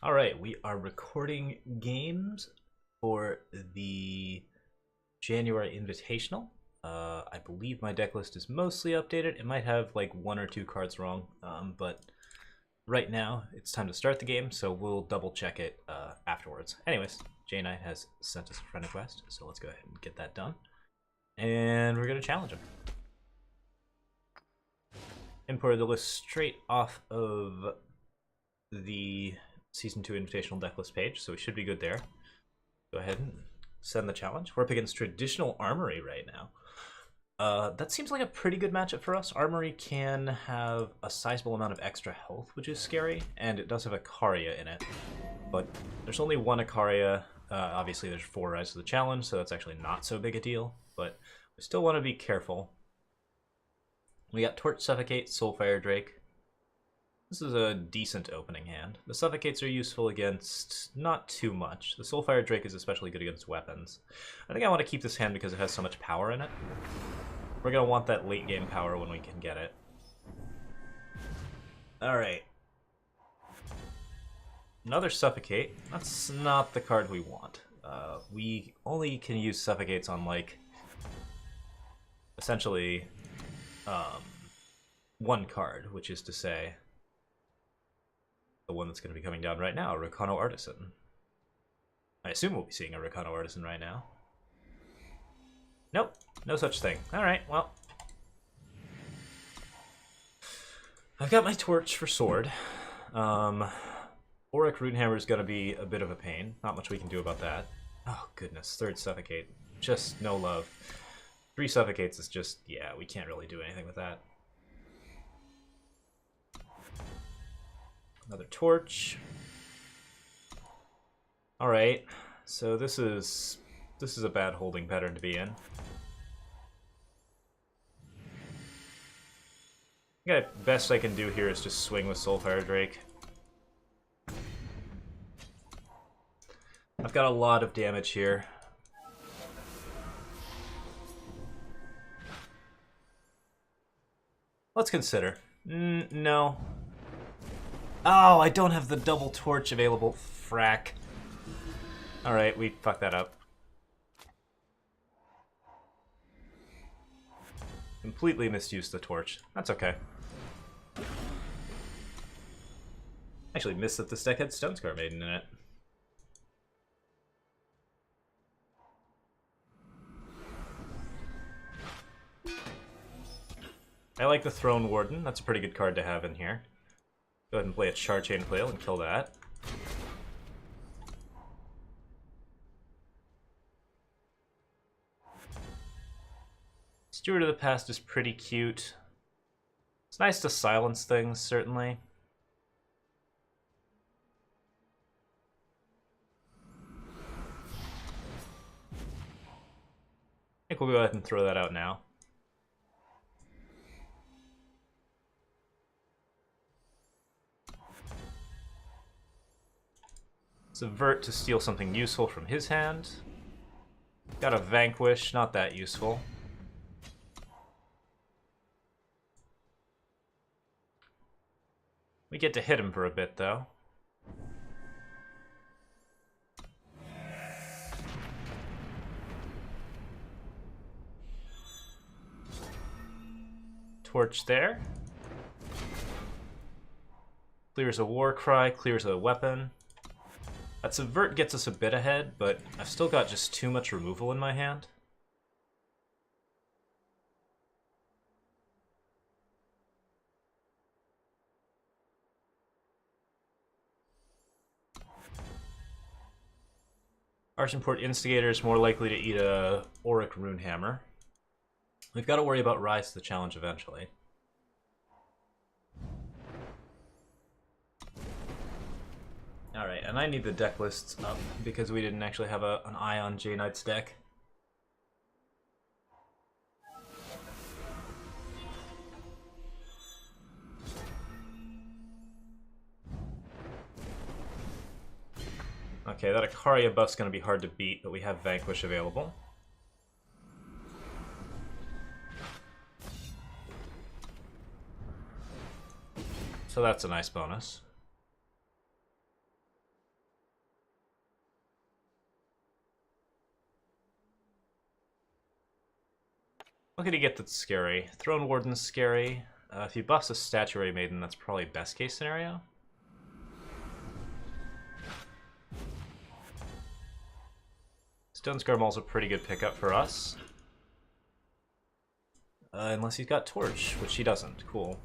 All right, we are recording games for the January Invitational. I believe my deck list is mostly updated. It might have like one or two cards wrong, but right now it's time to start the game, so we'll double check it afterwards. Anyways, Jaynite has sent us a friend request, so let's go ahead and get that done. And we're going to challenge him. Imported the list straight off of the Season 2 Invitational decklist page, so we should be good there. Go ahead and send the challenge. We're up against Traditional Armory right now. That seems like a pretty good matchup for us. Armory can have a sizable amount of extra health, which is scary, and it does have a Ikaria in it. But there's only one Ikaria. Obviously, there's 4 Rise to the challenge, so that's actually not so big a deal. But we still want to be careful. We got Torch Suffocate, Soulfire Drake. This is a decent opening hand. The Suffocates are useful against not too much. The Soulfire Drake is especially good against weapons. I think I want to keep this hand because it has so much power in it. We're going to want that late game power when we can get it. Alright. Another Suffocate. That's not the card we want. We only can use Suffocates on, like, essentially one card, which is to say the one that's going to be coming down right now, Recano Artisan. I assume we'll be seeing a Recano Artisan right now. Nope, no such thing. Alright, well. I've got my Torch for Sword. Auric Runehammer is going to be a bit of a pain. Not much we can do about that. Oh, goodness. Third Suffocate. Just no love. 3 Suffocates is just, yeah, we can't really do anything with that. Another Torch. Alright, so this is a bad holding pattern to be in. I think the best I can do here is just swing with Soulfire Drake. I've got a lot of damage here. Let's consider. No. Oh, I don't have the double torch available. Frack. Alright, we fucked that up. Completely misused the torch. That's okay. Actually missed that this deck had Stonescar Maiden in it. I like the Throne Warden. That's a pretty good card to have in here. Go ahead and play a Charchain Flail and kill that. Steward of the Past is pretty cute. It's nice to silence things, certainly. I think we'll go ahead and throw that out now. Subvert to steal something useful from his hand. Got a Vanquish, not that useful. We get to hit him for a bit, though. Torch there. Clears a war cry, clears a weapon. That Subvert gets us a bit ahead, but I've still got just too much removal in my hand. Arsenport Instigator is more likely to eat a Auric Runehammer. We've got to worry about Rise to the challenge eventually. Alright, and I need the deck lists up because we didn't actually have an eye on Jaynite's deck. Okay, that Ikaria buff's going to be hard to beat, but we have Vanquish available. So that's a nice bonus. What could he get that's scary? Throne Warden's scary. If he buffs a Statuary Maiden, that's probably best case scenario. Stone Scar Maul's a pretty good pickup for us. Unless he's got Torch, which he doesn't. Cool.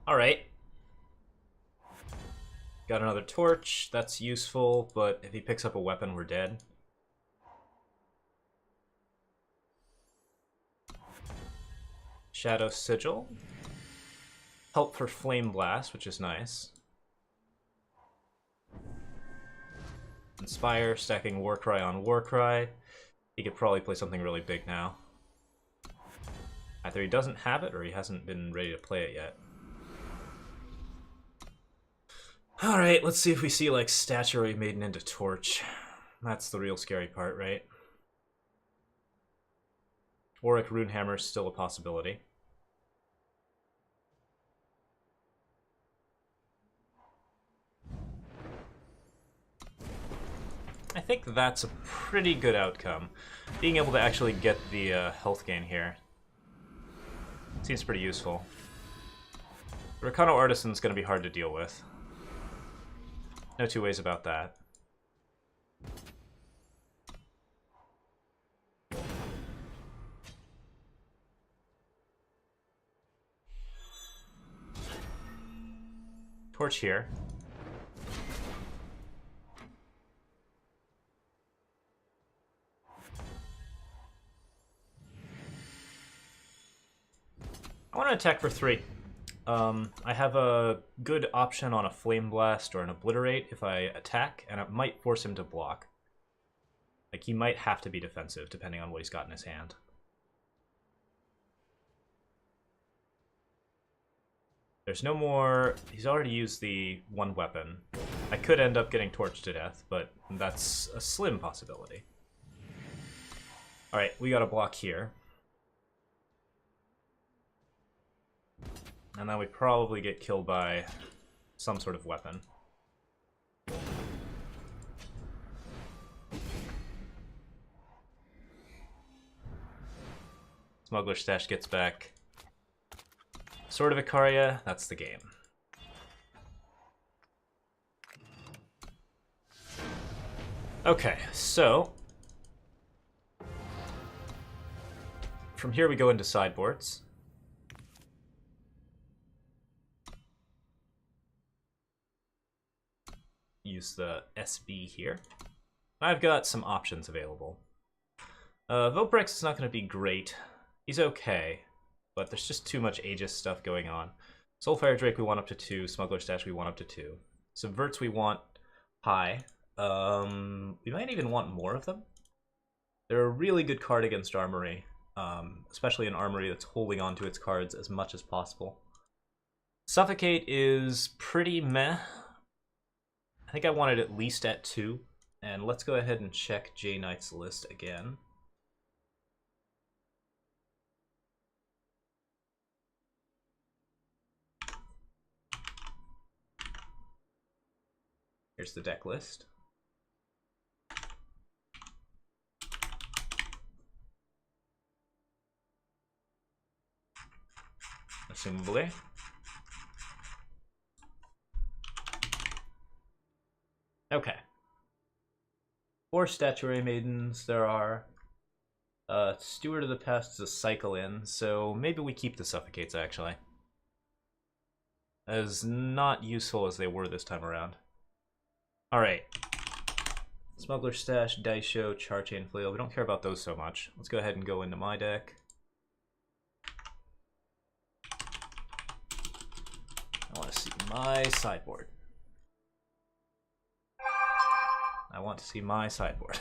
Alright. Got another Torch. That's useful, but if he picks up a weapon, we're dead. Shadow Sigil. Help for Flame Blast, which is nice. Inspire, stacking Warcry on Warcry. He could probably play something really big now. Either he doesn't have it, or he hasn't been ready to play it yet. Alright, let's see if we see, like, Statuary Maiden into Torch. That's the real scary part, right? Auric Runehammer is still a possibility. I think that's a pretty good outcome. Being able to actually get the health gain here seems pretty useful. The Recano Artisan's going to be hard to deal with. No two ways about that. Torch here. I want to attack for 3. I have a good option on a Flame Blast or an Obliterate if I attack, and it might force him to block. Like, he might have to be defensive, depending on what he's got in his hand. There's no more... He's already used the one weapon. I could end up getting torched to death, but that's a slim possibility. Alright, we got a block here. And then we probably get killed by some sort of weapon. Smuggler Stash gets back Sword of Icaria. That's the game. Okay, so from here we go into sideboards. Use the SB here. I've got some options available. Voprex is not going to be great. He's okay, but there's just too much Aegis stuff going on. Soulfire Drake we want up to 2, Smuggler Stash we want up to 2. Subverts we want high. We might even want more of them. They're a really good card against Armory, especially an Armory that's holding on to its cards as much as possible. Suffocate is pretty meh. I think I want it at least at 2, and let's go ahead and check Jaynite's list again. Here's the deck list. Assumably. Okay. 4 Statuary Maidens there are. Steward of the Past is a cycle in, so maybe we keep the Suffocates, actually. As not useful as they were this time around. Alright. Smuggler Stash, Dice Show, Charchain Flail. We don't care about those so much. Let's go ahead and go into my deck. I want to see my sideboard. I want to see my sideboard.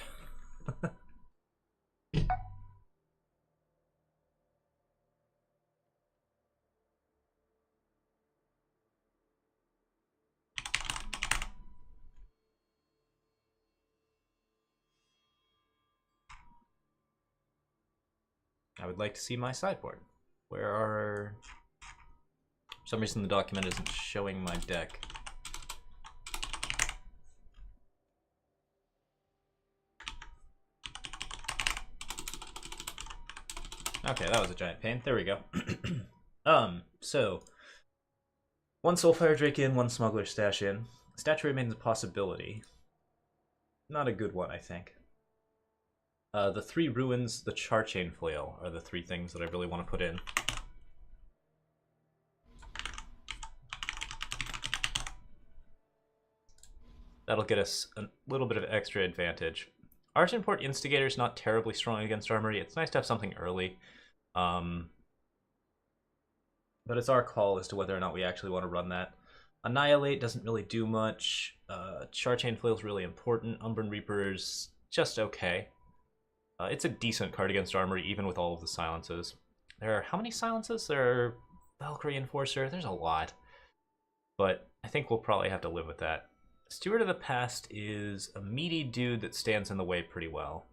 I would like to see my sideboard. Where are... For some reason the document isn't showing my deck. Okay, that was a giant pain. There we go. So one Soulfire Drake in, one Smuggler Stash in. Statue remains a possibility. Not a good one, I think. The 3 Ruins, the Charchain Flail are the 3 things that I really want to put in. That'll get us a little bit of extra advantage. Argenport Instigator is not terribly strong against Armory. It's nice to have something early. But it's our call as to whether or not we actually want to run that. Annihilate doesn't really do much. Charchain Flail is really important. Umbran Reaper's just okay. It's a decent card against Armory, even with all of the silences. There are how many silences? There are Valkyrie Enforcer. There's a lot. But I think we'll probably have to live with that. Steward of the Past is a meaty dude that stands in the way pretty well.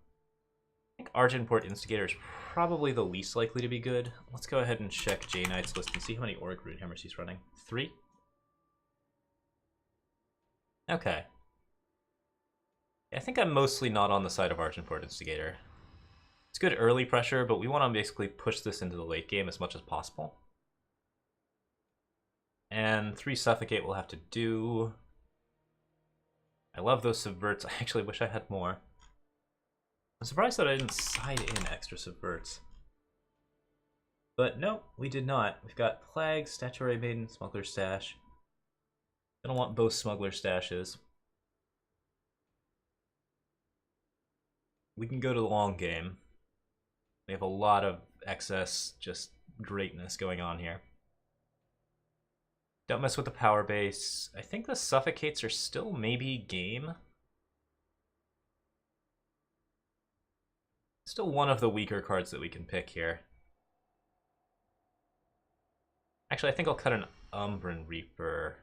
I think Argenport Instigator is probably the least likely to be good. Let's go ahead and check Jaynite's list and see how many Auric Runehammers he's running. 3? Okay. I think I'm mostly not on the side of Argenport Instigator. It's good early pressure, but we want to basically push this into the late game as much as possible. And 3 Suffocate we'll have to do. I love those Subverts. I actually wish I had more. I'm surprised that I didn't side in extra Subverts. But no, we did not. We've got Plague, Statuary Maiden, Smuggler Stash. Gonna want both Smuggler Stashes. We can go to the long game. We have a lot of excess, just greatness going on here. Don't mess with the power base. I think the Suffocates are still maybe game. Still one of the weaker cards that we can pick here. Actually, I think I'll cut an Umbran Reaper.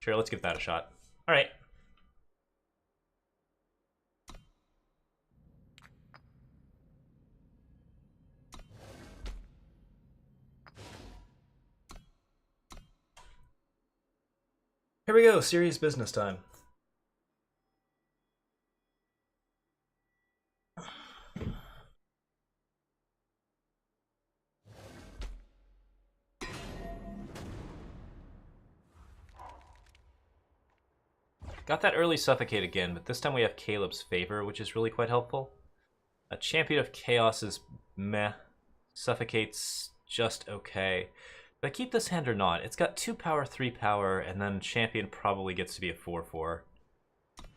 Sure, let's give that a shot. Alright. Here we go, serious business time. Got that early Suffocate again, but this time we have Caleb's Favor, which is really quite helpful. A Champion of Chaos is meh. Suffocate's just okay. Do I keep this hand or not? It's got 2 power, 3 power, and then Champion probably gets to be a 4/4.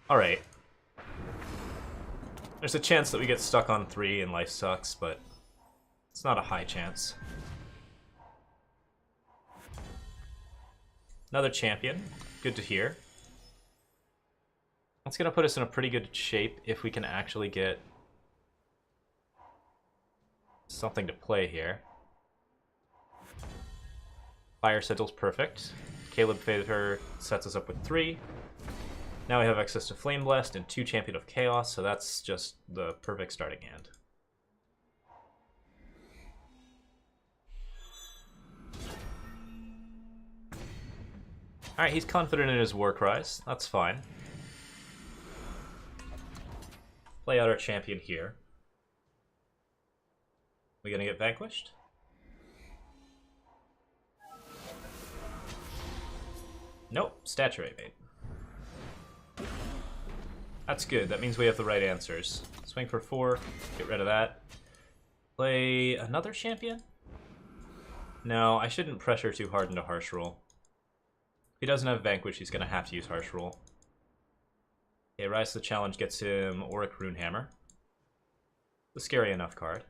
Alright. There's a chance that we get stuck on 3 and life sucks, but it's not a high chance. Another Champion. Good to hear. That's going to put us in a pretty good shape if we can actually get something to play here. Fire Sigil's perfect. Caleb Favor sets us up with 3. Now we have access to Flame Blast and 2 Champion of Chaos, so that's just the perfect starting hand. Alright, he's confident in his War Cries. That's fine. Play out our champion here. We gonna get vanquished? Nope, Statuary Maiden. That's good, that means we have the right answers. Swing for 4, get rid of that. Play another champion? No, I shouldn't pressure too hard into Harsh Rule. If he doesn't have Vanquish, he's gonna have to use Harsh Rule. Okay, Rise to the Challenge gets him Auric Runehammer. A scary enough card.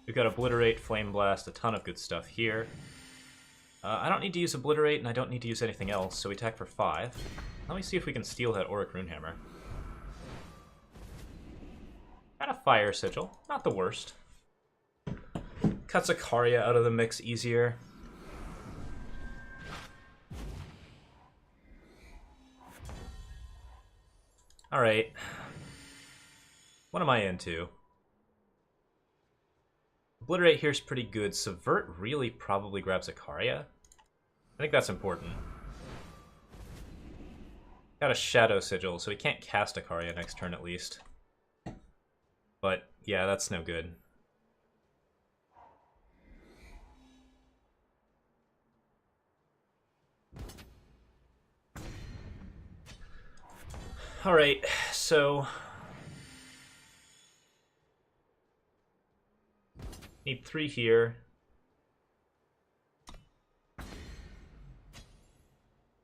We've got Obliterate, Flame Blast, a ton of good stuff here. I don't need to use Obliterate, and I don't need to use anything else, so we attack for 5. Let me see if we can steal that Auric Runehammer. Got a Fire Sigil, not the worst. Cuts a Karya out of the mix easier. Alright. What am I into? Obliterate here is pretty good. Subvert really probably grabs a Karya. I think that's important. Got a Shadow Sigil, so he can't cast Ikaria next turn at least. But yeah, that's no good. Alright, so need 3 here.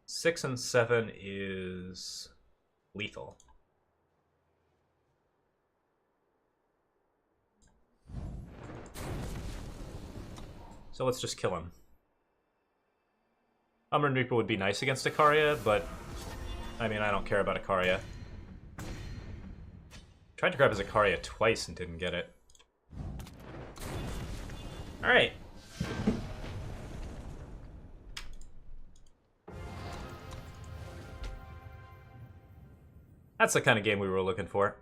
6 and 7 is lethal. So let's just kill him. Umbran Reaper would be nice against Ikaria, but I mean, I don't care about Ikaria. Tried to grab his Ikaria twice and didn't get it. Alright. That's the kind of game we were looking for.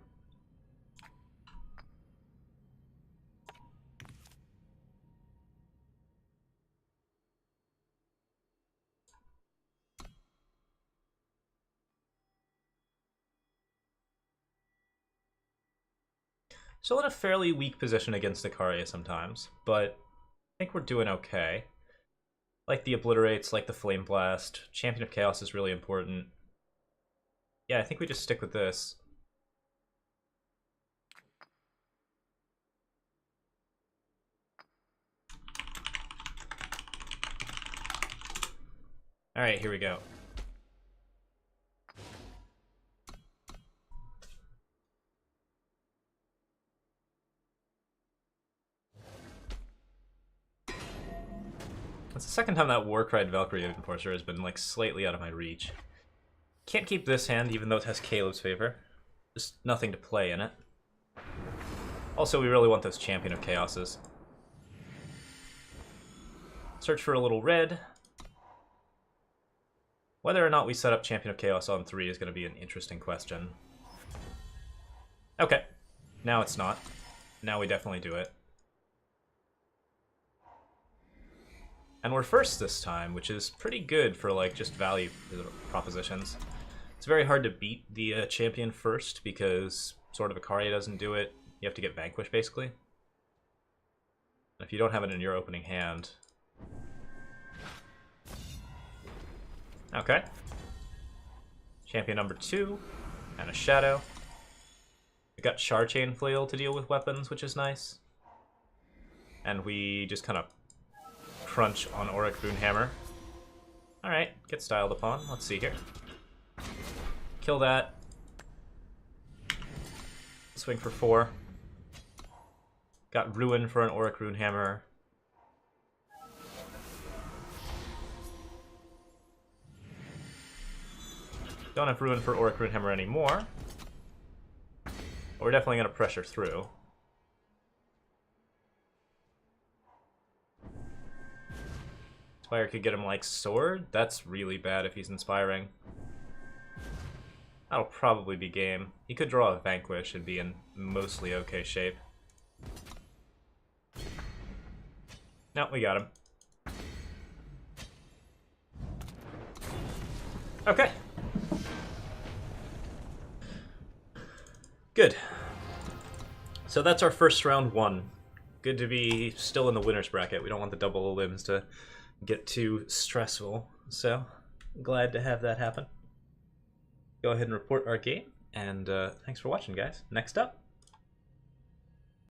Still in a fairly weak position against Ikaria sometimes, but I think we're doing okay. Like the Obliterates, like the Flame Blast. Champion of Chaos is really important. Yeah, I think we just stick with this. Alright, here we go. It's the second time that Warcried Valkyrie Enforcer has been like slightly out of my reach. Can't keep this hand even though it has Caleb's favor. Just nothing to play in it. Also, we really want those Champion of Chaoses. Search for a little red. Whether or not we set up Champion of Chaos on 3 is going to be an interesting question. Okay. Now it's not. Now we definitely do it. And we're first this time, which is pretty good for like just value propositions. It's very hard to beat the champion first because sort of Ikaria doesn't do it. You have to get Vanquish basically. If you don't have it in your opening hand. Okay. Champion number 2 and a Shadow. We got Charchain Flail to deal with weapons, which is nice. And we just kind of crunch on Auric Runehammer. Alright, get styled upon. Let's see here. Kill that. Swing for 4. Got Ruin for an Auric Runehammer. Don't have Ruin for Auric Runehammer anymore. But we're definitely going to pressure through. Inspire could get him like Sword. That's really bad if he's Inspiring. That'll probably be game. He could draw a Vanquish and be in mostly okay shape. No, we got him. Okay. Good. So that's our first round 1. Good to be still in the winner's bracket. We don't want the double limbs to get too stressful, so glad to have that happen. Go ahead and report our game, and thanks for watching, guys. Next up,